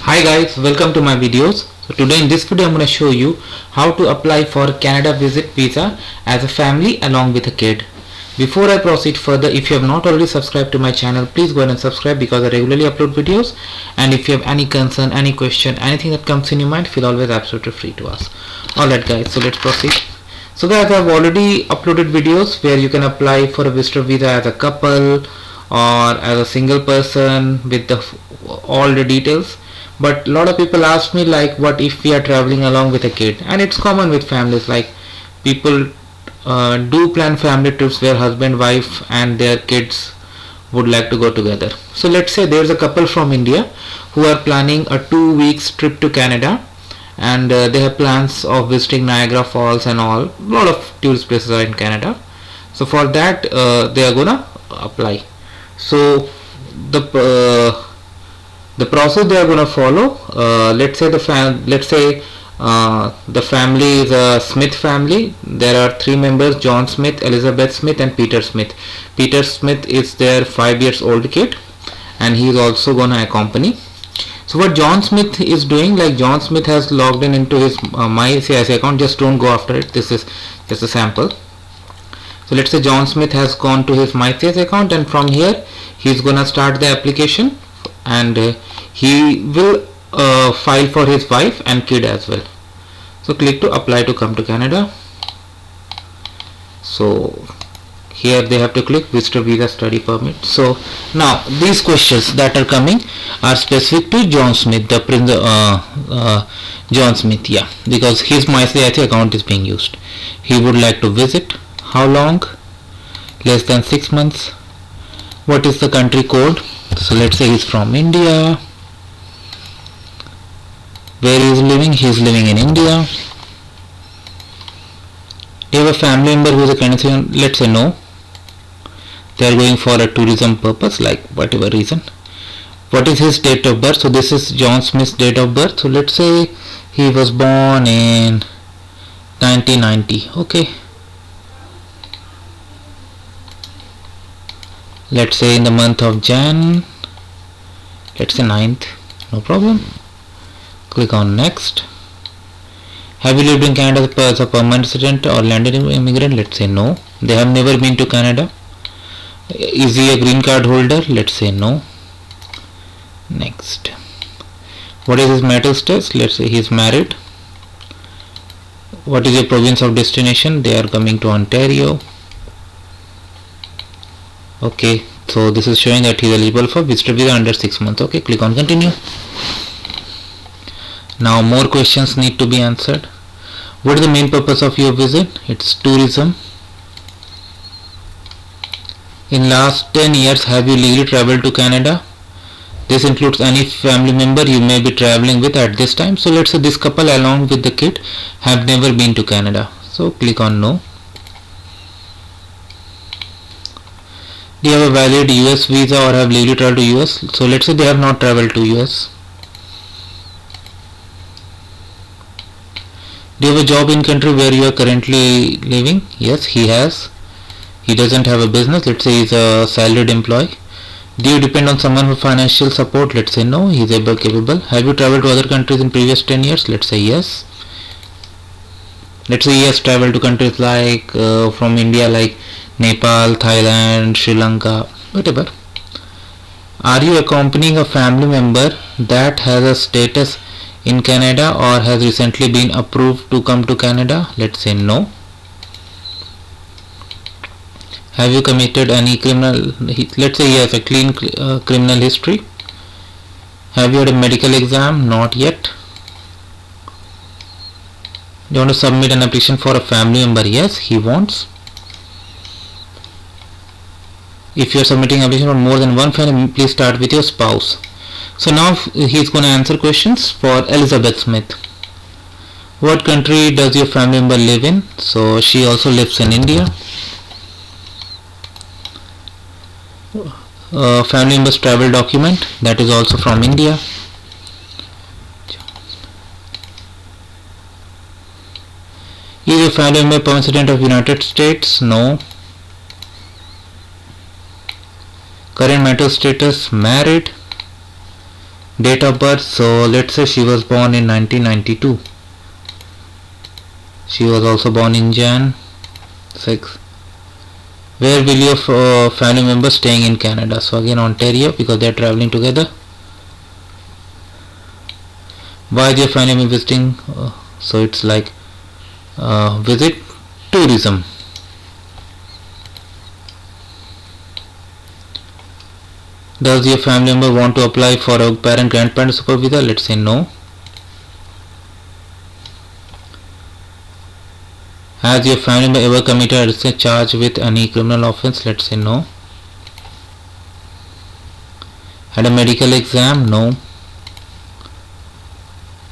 Hi guys, welcome to my videos. So today in this video I'm going to show you how to apply for Canada visit visa as a family along with a kid. Before I proceed further, if you have not already subscribed to my channel, please go ahead and subscribe because I regularly upload videos, and if you have any concern, any question, anything that comes in your mind, feel always absolutely free to ask. Alright guys, so let's proceed. So guys, I have already uploaded videos where you can apply for a visitor visa as a couple or as a single person with all the details. But a lot of people ask me, like, what if we are traveling along with a kid? And it's common with families, like people do plan family trips where husband, wife and their kids would like to go together. So let's say there's a couple from India who are planning a 2 weeks trip to Canada, and they have plans of visiting Niagara Falls and all. A lot of tourist places are in Canada. So for that they are gonna apply. So the process they are going to follow, let's say the family is a Smith family. There are 3 members: John Smith, Elizabeth Smith and Peter Smith. Peter Smith is their 5 years old kid, and he is also going to accompany. So what John Smith is doing, like John Smith has logged in into his MYCIC account. Just don't go after it, this is just a sample. So let's say John Smith has gone to his MyCIC account, and from here he is gonna start the application, and he will file for his wife and kid as well. So click to apply to come to Canada. So here they have to click visitor visa study permit. So now these questions that are coming are specific to John Smith, John Smith, yeah, because his MyCIC account is being used. He would like to visit. How long? Less than 6 months. What is the country code? So let's say he's from India. Where he is living? He is living in India. Do you have a family member who is a Canadian? Let's say no. They are going for a tourism purpose, like whatever reason. What is his date of birth? So this is John Smith's date of birth. So let's say he was born in 1990. Okay. Let's say in the month of Jan, let's say 9th, no problem. Click on next. Have you lived in Canada as a permanent resident or landed immigrant? Let's say no. They have never been to Canada. Is he a green card holder? Let's say no. Next. What is his marital status? Let's say he is married. What is your province of destination? They are coming to Ontario. Okay, so this is showing that he is eligible for visitor visa under 6 months. Okay, click on continue. Now more questions need to be answered. What is the main purpose of your visit? It's tourism. In last 10 years, have you legally traveled to Canada? This includes any family member you may be traveling with at this time. So let's say this couple along with the kid have never been to Canada. So click on no. Do you have a valid US visa or have legally traveled to US? So let's say they have not traveled to US. Do you have a job in country where you are currently living? Yes, he has. He doesn't have a business. Let's say he's a salaried employee. Do you depend on someone for financial support? Let's say no, he is able, capable. Have you traveled to other countries in previous 10 years? Let's say yes. Let's say he has traveled to countries like from India, like Nepal, Thailand, Sri Lanka, whatever. Are you accompanying a family member that has a status in Canada or has recently been approved to come to Canada? Let's say no. Have you committed any criminal? Let's say he has a clean criminal history. Have you had a medical exam? Not yet. Do you want to submit an application for a family member? Yes, he wants. If you are submitting application for more than one family, please start with your spouse. So now he is going to answer questions for Elizabeth Smith. What country does your family member live in? So she also lives in India. Family member's travel document, that is also from India. Is your family member permanent resident of United States? No. Current marital status, married. Date of birth, so let's say she was born in 1992. She was also born in Jan 6. Where will your family members staying in Canada? So again Ontario, because they are traveling together. Why is your family member visiting? So it's like visit tourism. Does your family member want to apply for a parent grandparent super visa? Let's say no. Has your family member ever committed a charge with any criminal offense? Let's say no. Had a medical exam? No.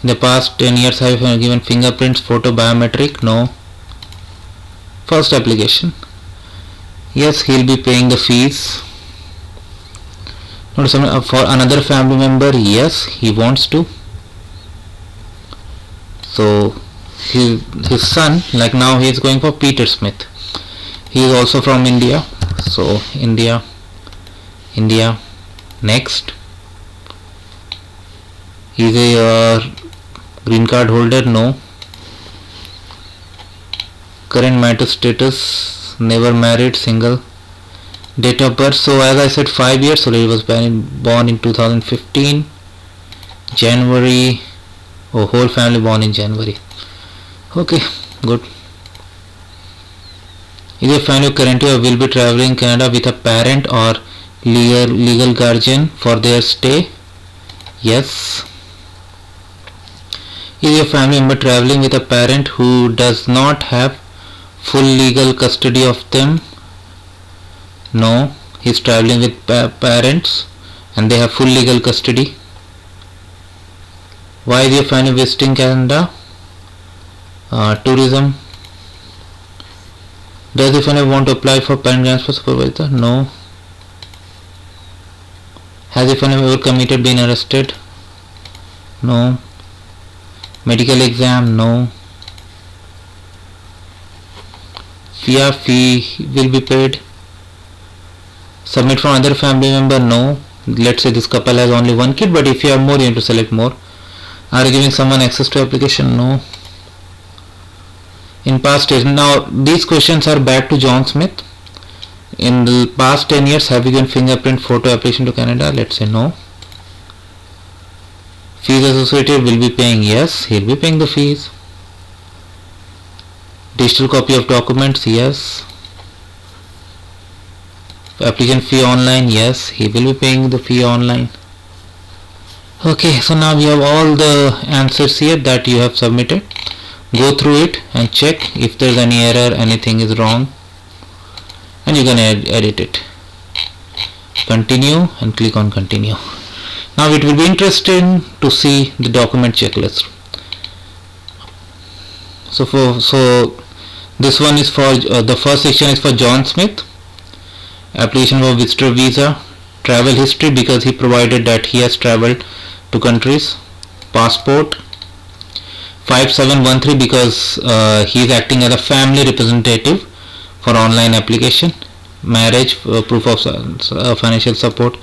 In the past 10 years have you given fingerprints, photo, biometric? No. First application. Yes, he'll be paying the fees. For another family member, yes, he wants to. So his son, like now he is going for Peter Smith. He is also from India. So India. Next. He is a green card holder? No. Current marital status, never married, single. Date of birth, so as I said 5 years, so he was born in 2015 January. Whole family born in January. Okay, good. Is your family currently or will be traveling Canada with a parent or legal guardian for their stay? Yes. Is your family member traveling with a parent who does not have full legal custody of them? No, he is traveling with parents and they have full legal custody. Why is your family visiting Canada? Tourism. Does your family want to apply for parent transfer supervisor? No. Has your family ever committed, been arrested? No. Medical exam? No. Fee will be paid. Submit from other family member? No. Let's say this couple has only one kid, but if you have more, you have to select more. Are you giving someone access to application? No. In past days, now these questions are back to John Smith. In the past 10 years, have you given fingerprint photo application to Canada? Let's say no. Fees associated, will be paying? Yes, he'll be paying the fees. Digital copy of documents? Yes. Applicant fee online? Yes, he will be paying the fee online. Okay, so now we have all the answers here that you have submitted. Go through it and check if there is any error, anything is wrong, and you can edit it. Continue and click on continue. Now it will be interesting to see the document checklist. So this one is for the first section is for John Smith. Application for visitor visa, travel history because he provided that he has traveled to countries, passport, 5713 because he is acting as a family representative for online application, marriage, proof of financial support,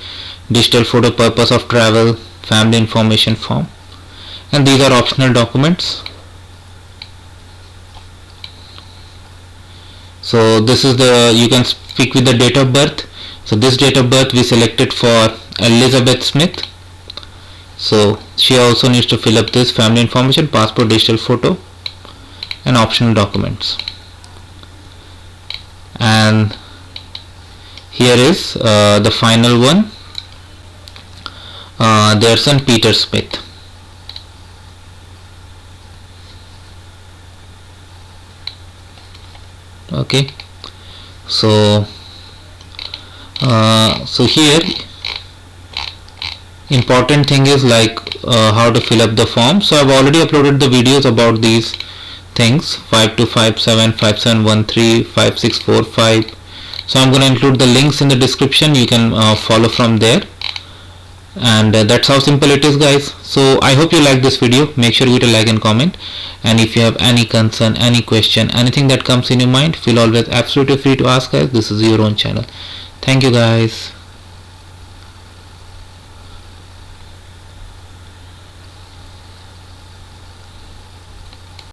digital photo, purpose of travel, family information form, and these are optional documents. So this is you can speak with the date of birth. So this date of birth we selected for Elizabeth Smith. So she also needs to fill up this family information, passport, digital photo, and optional documents. And here is the final one. Their son Peter Smith. Okay, so here important thing is like how to fill up the form. So I've already uploaded the videos about these things, 5257, 5713, 5645. So I'm going to include the links in the description. You can follow from there, and that's how simple it is, guys. So I hope you like this video. Make sure you hit a like and comment, and if you have any concern, any question, anything that comes in your mind, feel always absolutely free to ask us. This is your own channel. Thank you, guys.